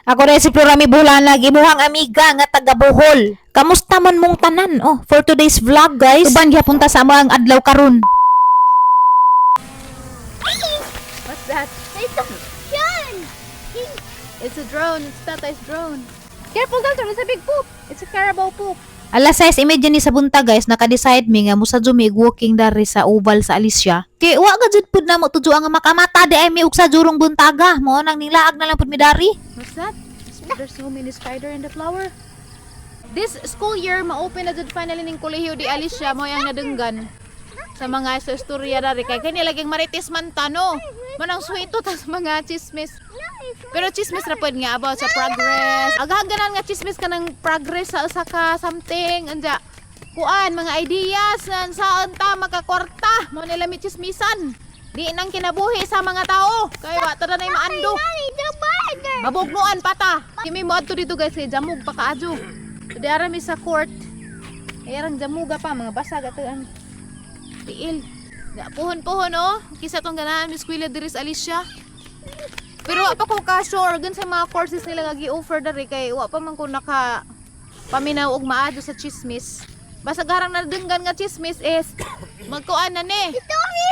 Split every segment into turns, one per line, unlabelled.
Ako rin si Florami Bulana, gimuhang amiga nga taga Bohol. Kamusta man mong tanan? Oh, for today's vlog, guys. Uban punta sa amang adlaw karon.
What's that?
It's a gun!
It's a drone. It's Tatay's drone. Careful, Dalton. It's a big poop. It's a carabao poop.
Alas 6 imedya ni sa bunta, guys, naka-decide mi nga musadyo mi walking dari sa oval sa Alicia. Kay wa ga jud pud na mo tudyo ang makamata di ay mi ug sa jurong buntaga. Mo nang nilaag na lang pud mi dari.
What's that? There's so many spider in the flower. This school year, ma-open na jud finally ning kolehiyo di Alicia mo yang nadenggan sa mga sa istorya dari kay kani laging marites man tano. Manang suwito tas mga chismis. Pero chismis ra pod nga about sa progress. Agaganan nga chismis ka ng progress sa ka something anja. Kuan mga ideas saan ta makakwarta mo nila mi chismisan. Di nang kinabuhi sa mga tao. Kay wa ta na maando.
The spider!
Mabugnuan pata. Kimi mo adto dito guys kay jamug pa kaadyo. Di ara mi sa court. Ayarang jamuga pa mga basag ato ang tiil. Ya puhon-puhon oh. Kisa tong ganahan mi eskwela diri sa Alicia. Pero wa pa ko ka sure gan sa mga courses nila nga gi-offer dari kay wa pa man ko naka paminaw og maadyo sa chismis. Basta garang nadenggan nga chismis is magkuan na ni.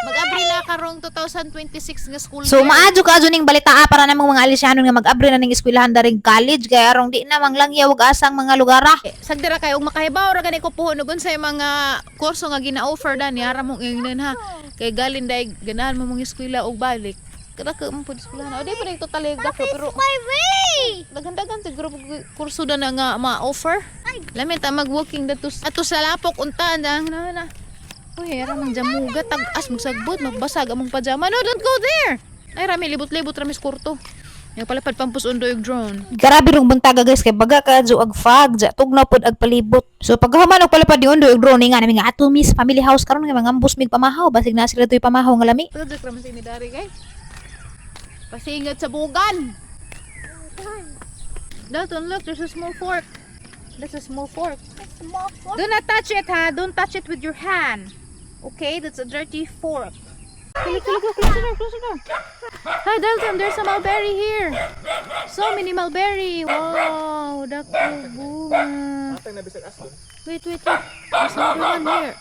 Mag-abri na karong 2026 nga school
So
year.
maadyo ka adyo ning balita para namang mga Alicianon nga mag-abri na ning eskwelahan daring college kay arong di na manglangyaw og asang mga lugara.
Sagdira kayo og makahibaw ra gani ko puhon ugon sa mga kurso nga gina-offer dan yara mong ingnan ha. Kay galin day ganahan mo mong eskwela og balik. Kada ka mo pud eskwela na. O di pa ning total ga pero
My way!
dagan-dagan siguro kurso da na nga ma-offer. Lamin ta mag-walking dato ato sa lapok unta na. Uy, yara mang jamuga tag-as magsagbot magbasag among pajama. No, don't go there. Ay rami libot-libot rami kurto. Yung palapad pampus undo yung drone.
Grabe rong buntaga, guys, kay baga ka adyo ag fag ja tugnaw pod ag palibot. So paghuman og palapad di undo og drone nga nami nga ato miss family house karon nga mangambos mig pamahaw basig na sila toy pamahaw nga lami.
Project raman sa inidari guys. Pasingat sa bugan. Dalton, look, there's a small fork. That's a small fork.
Small fork.
Do not touch it, ha? Don't touch it with your hand. Okay, that's a dirty fork. Look, close the door. Hi, Dalton, there's a mulberry here. So many mulberry. Wow, dako bunga. Wait. There's another one here.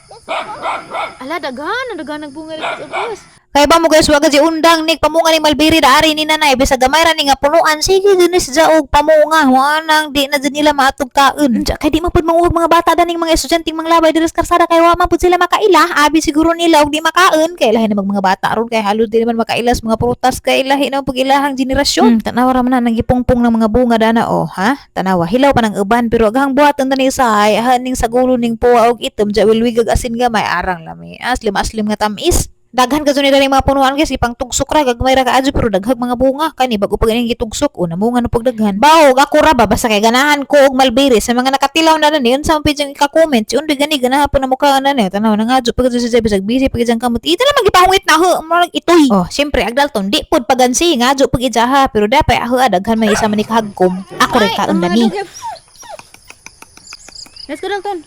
Ala, dagan nagbunga dito sa bus.
Kay ba mo, guys, wag di undang nig pamunga ni Malbiri da ari ni nanay bisa gamay ra ni nga punuan sige dinis jaog pamunga wa nang di na din nila maatog kaon. Kay di man pud manguhog mga bata daning mga estudyanteng manglabay diri sa karsada kay wa man pud sila makaila abi siguro nila og di makaon kay lahi na mga bata aron kay halos di naman makailas mga prutas kay lahi na pag ilahang henerasyon. Tanawa ra man na nagipungpong ng mga bunga dana oh ha. Tanawa hilaw pa ng uban pero aghang buhaton tani sahay haning sa gulo ning puwa og itom ja wilwigag asin gamay arang lami aslim nga tamis. Daghan ka ni dali mga punuan guys ipang tugsok ra gagmay ra kaadyo pero daghag mga bunga kani bago pa ganing gitugsok una mo nga no pagdaghan bawo ako ra ba basta kay ganahan ko og Malbiri sa mga nakatilaw na ni unsa man pidjang ika-comment si undi gani ganahan po na mukha na ni tanaw na ngadyo pag sa bisag busy pag ijang kamot ita na magipahungit na ho mo itoy oh syempre ag Dalton di pud pagansi ngadyo pag ijaha pero dapay aho daghan may isa man ni kahagkom ako rin kaon dani.
Let's go, Dalton.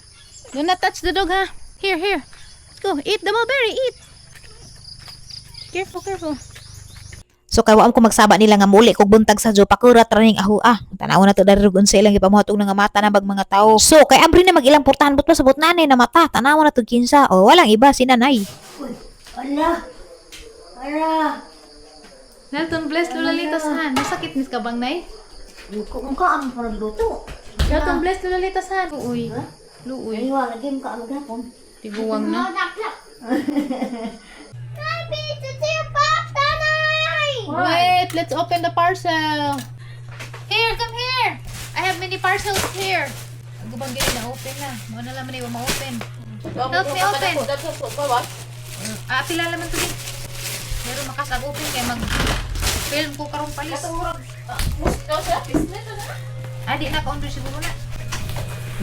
Do not touch the dog, ha? Here. Let's go. Eat the mulberry. Eat. Careful.
So kay waam ko magsaba nila nga muli kog buntag sa jo pakurat ra ning aho tanaw na to dari rugon sa ilang gipamuhatog nga mata na bag mga tawo. So kay abri na mag-ilang portahan but pasabot nanay na mata tanaw na to kinsa o walang iba si nanay.
Ala!
Dalton, bless Lolalitas, ha? Masakit nis ka bang, nay?
Kung ka ang paragluto.
Dalton, bless Lolalitas, ha? Luuy.
Ay, wala game ka ang gapon.
Tiguwang na.
Baby, it's your papa, Nanay!
Wait, let's open the parcel. Here, come here. I have many parcels here. Ang gubang gini na open na. Mo na laman iba ma-open. Help me open. Pila laman to din. Pero makasag open kay mag-film ko karong palis. Di na ka-under siguro na.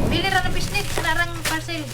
Bili ra ng bisnet sa narang parcel.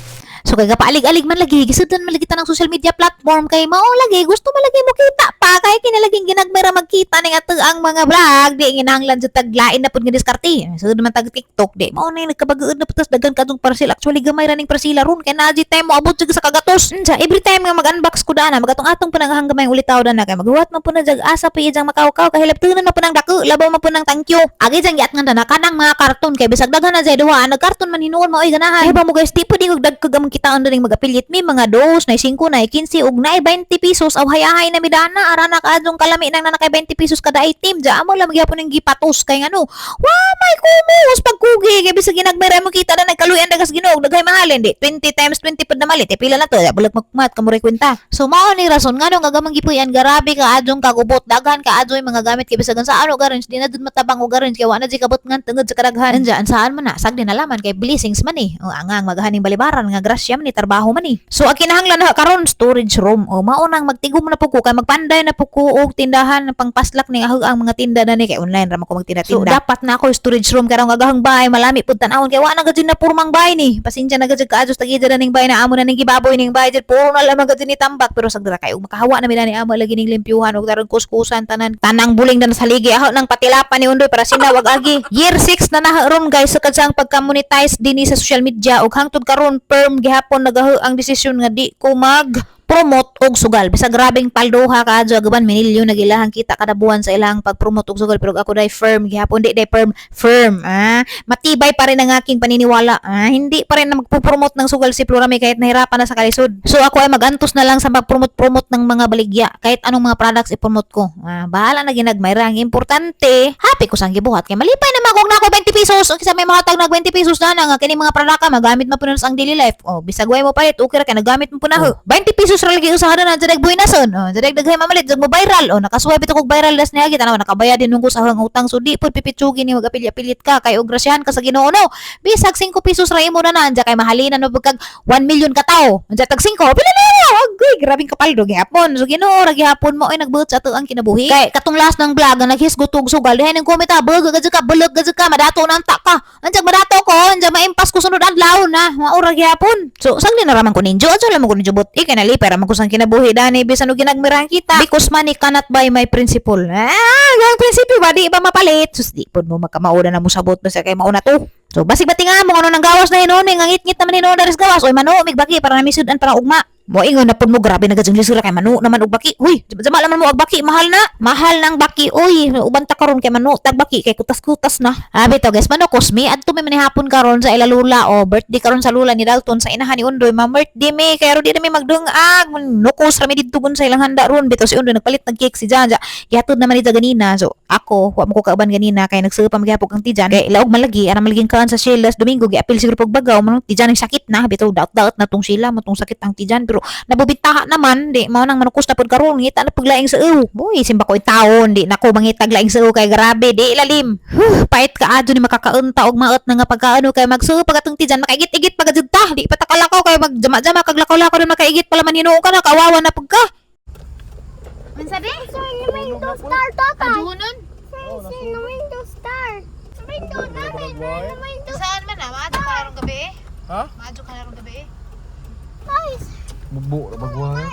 So kay gapaalig-alig man lagi gisudlan man lagi tanang social media platform kay mao lagi gusto man lagi mo kita pa pa kay kinalaging ginagmera magkita ning ato ang mga vlog di ginahanglan jud taglain na pud nga diskarte. Sud man tag TikTok di mao na nagkabaguod na putas dagan kadtong parcel. Actually gamay ra ning parsila ron kay naji time mo abot jud sa kagatos. Unsa every time nga mag-unbox ko dana magatong-atong panangahanggamay ulitaw na kay maghuwat man pud na jag asa pa iyang makawkaw kay hilabtunan na pud nang dako labaw man pud nang thank you. Agi jang giat nga dana kanang mga karton kay bisag daghan na jay duha nagkarton man hinuon maoy ganahan. Ay ba mo guys di pud ing dagkag ang kitaon ning magapilit mi mga dos na 5 na 15 ug na 20 pesos aw hayahay na midana ara na kaadtong kalami nang nakay 20 pesos kada item ja amo lang gyapon ning gipatos kay ngano wa may kumus pagkugi kay bisag ginagmera mo kita na nagkaluyan dagas Ginoo daghay mahalin di 20 times 20 pud na malit pila na to bulag magkumat kamo ray kwenta. So mao ni rason ngano nga gamang gipuy-an garabi ka adtong kagubot daghan ka adtoy mga gamit kay bisag sa ano garens di na dud matabang og garens kay wa na di kabot ngan tungod sa kadaghan anja saan man na sagdi nalaman kay blessings man ni o angang magahaning balibaran nga grasya man ni trabaho man ni. So ang kinahanglan na karon storage room o mao nang magtigom na pud ko kay magpanday na pud ko og tindahan pangpaslak ning ahog ang mga tinda na ni kay online ra man ko magtinda-tinda. So dapat na ako storage room karong agahang bahay malami pud tan-awon kay wa na gid na purmang bahay ni. Pasensya na gid kaadtos tagida na ning bahay na amo na ning gibaboy ning bahay jud puro na lamang gid ni tambak pero sagdira kay og makahawa na mi ni amo lagi ning limpyuhan og tarong kuskusan tanang buling na sa ligi aho nang patilapan ni undoy para sinawag agi. Year 6 na naharon guys sa kadsang pagka-monetize dinhi sa social media ug hangtod karon firm gihapon nagaho ang desisyon nga di ko mag promote og sugal bisag grabing palduha kaadto agaban minilyon nagilahang kita kada buwan sa ilang pag-promote og sugal pero ako dai firm gihapon di firm matibay pa rin ang aking paniniwala hindi pa rin na magpo-promote ng sugal si Florami kahit nahirapan na sa kalisod. So ako ay magantos na lang sa mag-promote ng mga baligya kahit anong mga products i-promote ko. Bahala na ginagmayra ang importante happy ko sang gibuhat kay malipay na magog na ako 20 pesos o kisa may mahatag na 20 pesos na nga kini mga product magamit man puno sa ang daily life bisag way mo palit okay ra kay nagamit mo puno 20 pesos ra lagi usahanan na jadag buhinason jadag daghay mamalit jag mo viral nakasuway bitaw kog viral das niya tanaw nakabayad din nungko sa hang utang so di pud pipitsugi ni magapilya-pilit ka kay og grasyahan ka sa Ginoo no bisag 5 pesos ra imo na anja kay mahalinan no pagkag 1 million ka tawo anja tag 5 pila na agoy grabing kapaldo gihapon so Ginoo ra gihapon mo ay nagbuot sa ato ang kinabuhi kay katong last ng vlog nga naghisgot og sugal dihay ning comment bug gadyo ka bulag gadyo ka madato nang ta ka anja madato ko anja maimpas ko sunod adlaw na maura gihapon so sagdi na raman ko ninjo adto lang mo ko ninjo but ikay nalipay ra man ko sang kinabuhi dani bisan og ginagmirahan kita because money cannot buy my principle ang prinsipyo ba di ba mapalit sus di pud mo makamauda na mo sabot na sa kay mauna to. So basig batinga mo ano nang gawas na hinon nga ngit-ngit naman hinon daris gawas oy mano migbaki para na misud-an para ugma mo ingon na pud mo grabe nagajeng lisura kay mano naman og baki huy jama naman mo og baki mahal nang baki oy uban ta karon kay mano tag baki kay kutas-kutas na bitaw guys mano kosmi adto may manihapon karon sa ila lula birthday karon sa lula ni Dalton sa inahan ni Undoy birthday mi kay ro di na mi magdungag nukos ra mi didto sa ilang handa ron bitaw si Undoy nagpalit ng cake si Janja gihatod naman ni ganina so ako wa mo ko kauban ganina kay nagsupa magihapon ang tijan kay ilaog malagi ana maliging kaan sa Sheila's Domingo giapil siguro pag bagaw man tijan ang sakit na bitaw daot na tong Sheila mo tong sakit ang tijan pero nabubitaha naman di mao nang manukos na pud karon ngita na paglaing sa boy simba ko taon di nako mangitag laing sa kay grabe di ilalim pait ka adto ni makakaunta og maot na nga pagkaano kay magsuo pagatong tijan makaigit-igit pagajud ta di patakalakaw kay magjama-jama kag lakaw-lakaw na makaigit pala man hinuon ka na kawawa na pagka
unsa di
Sir, yung window start tatay.
ajunon
Sir, yung window start. Window namin, yung window.
saan man maadto ka larong gabi
Ha?
maadto ka larong gabi
Guys,
Bubo, bagway.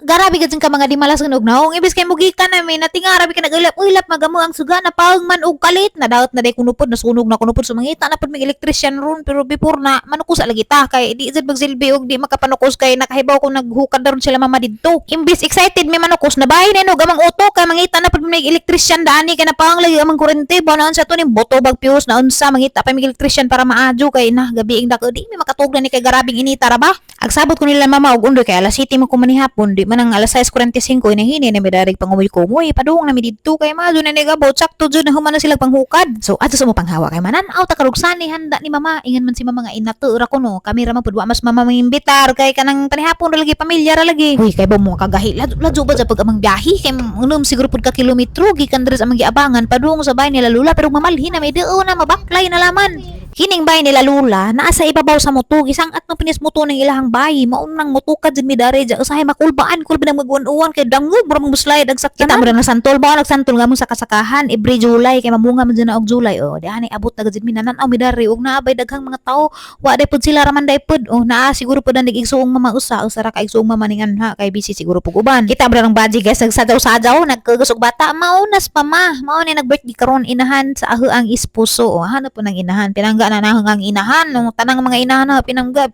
garabi gid ka mga di malas og naong ibis kay mugikan na may natingarabi ka nagulap magamo ang suga na paong man og kalit na daot na day kunupod na sunog na kunupod so mangita na pud may electrician ron pero before na manukos lagi ta kay di jud magsilbi og di makapanukos kay nakahibaw ko naghukad daron sila mama didto imbis excited may manukos na bahay na no gamang uto kay mangita na pud may electrician dani kay na paong lagi amang kuryente banon sa to ni boto bag fuse na unsa mangita pa may electrician para maadyo kay na gabi ing dako di may makatug na ni kay garabing inita ra ba agsabot ko nila mama og undoy kay alas 7 mo ko manihapon di man ang alas 6:45 inahini na midarig pangumoy-kumoy padung na mi didto kay madyo na nigabot sakto jud na human na sila panghukad so adto sa mo panghawa kay manan-aw ta karugsani handa ni mama ingan man si mama nga inato ra kuno kami ra man pud wa mas mama mangimbitar kay kanang panihapon ra lagi pamilya ra lagi huy kay ba mo kagahi ladyo ba sa pag amang biyahe kay unom siguro pud ka kilometro gikan dres amang giabangan padung sa bahay nila lula pero mamalhin na may deo na mabaklay na laman Kining bay nila lula naa sa ibabaw sa moto gisang at no pinis moto ng ilahang bayi maunang motukad jud mi dare ja usahay makulbaan kul binang magwan-uwan kay dangog bro mong buslay dagsak kita mo na santol ba nagsantol nga mo sa kasakahan every July kay mamunga man dyan na og July di ani abot na gud mi nananaw mi dare ug naabay daghang mga tao wa day pud sila raman day pud naa siguro pud ang igsuong mama usa ra ka igsuong mama ningan ha kay busy siguro pug uban kita bro ng baji guys nagsadyaw-sadyaw nagkagusog bata maunas pa mao ni nag-birthday karon inahan sa aho ang ispuso hanap po ng inahan pinangga na ang inahan nung tanang mga inahan na pinangga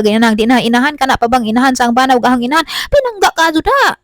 ganyan na di na inahan kana pa bang inahan sa ang banaw gahang inahan pinangga ka jud ha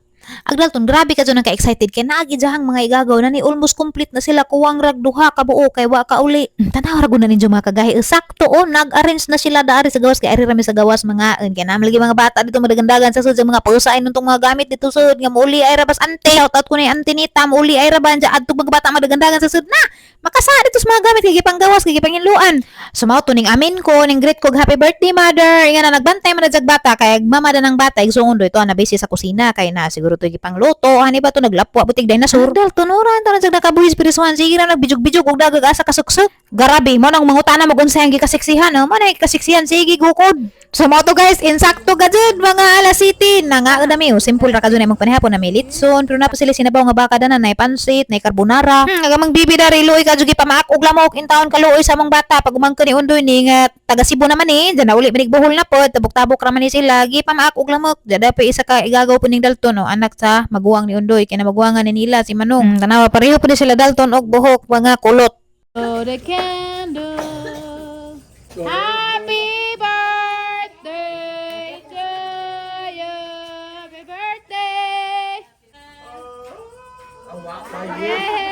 Agdalton, grabe ka dyan ka excited kay naagi jahang mga igagaw na ni almost complete na sila kuwang ragduha ka buo kay wa ka uli. Tanaw ra gud na ninyo mga kagahi. Sakto nag-arrange na sila daari sa gawas kay ari rami sa gawas mga kay naman lagi mga bata dito madagandagan sa sud mga pausain nuntong mga gamit dito sud nga muuli ay rabas ante out ko ni ante nita muuli ay raban ja adto mga bata madagandagan sa sud na makasa dito sa mga gamit kay panggawas kay panginluan. Sumaw tuning amin ko ning greet ko happy birthday mother. Inga na nagbantay man jag bata kay mama da ng bata igsuon do ito na busy sa kusina kay na siguro to gipang luto ani ba to naglapwa butig dinosaur dal tunuran to nang nakabuhis pirisuan sige na nagbijog-bijog og dagag asa kasuksok garabi mo nang mangutana mo unsay ang gikasiksihan mo na ikasiksihan sige gukod so mo to guys insakto gajud mga alas 7 na nga dami simple ra kadto na magpanihapon na militson pero na pa sila sinabaw nga baka dana nay pansit nay carbonara agamang bibi dari luoy kadto gi pamaak og lamok in taon kaluoy sa mong bata pag umangko ni undoy ni nga taga Cebu naman diyan na uli binigbuhol na pod tabok-tabok ra man ni sila gi pamaak og lamok jada pa isa ka igagaw puning Dalton anak sa maguwang ni undoy kay na maguwangan ni nila si Manong tanawa pareho pud sila Dalton og buhok mga kulot
the candle. Happy birthday to you. Happy birthday. Yay!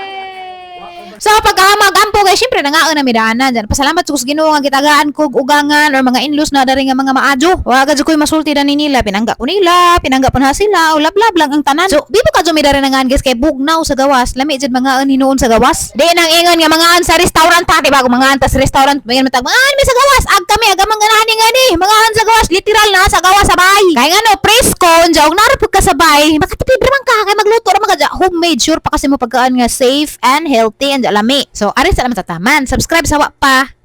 So pagkahamag-ampo guys, syempre nangaon na midaanan dyan. Pasalamat sa Ginoo nga gitagaan kog ugangan or mga inlos na dari nga mga maadyo. Wa gad koy masulti na ni nila, pinangga po na sila, o lablab lang ang tanan. So bibo ka jumidari nangaan guys kay bugnaw sa gawas. Lami jud mga hinuon sa gawas. Di nang ingon nga mga sa restaurant pa, di ba? Kung mga sa restaurant, may matag mga mi sa gawas. Ag kami agamang ganahan nga ni. Mga sa gawas, literal na sa gawas sa bay. Kay ngano presko, unja og narapod ka sa bay. Makatipid ra man ka kay magluto ra man ka homemade sure pa kasi mo pagkaan nga safe and healthy and lami. So, aris sa naman tataman. Subscribe sa wa pa.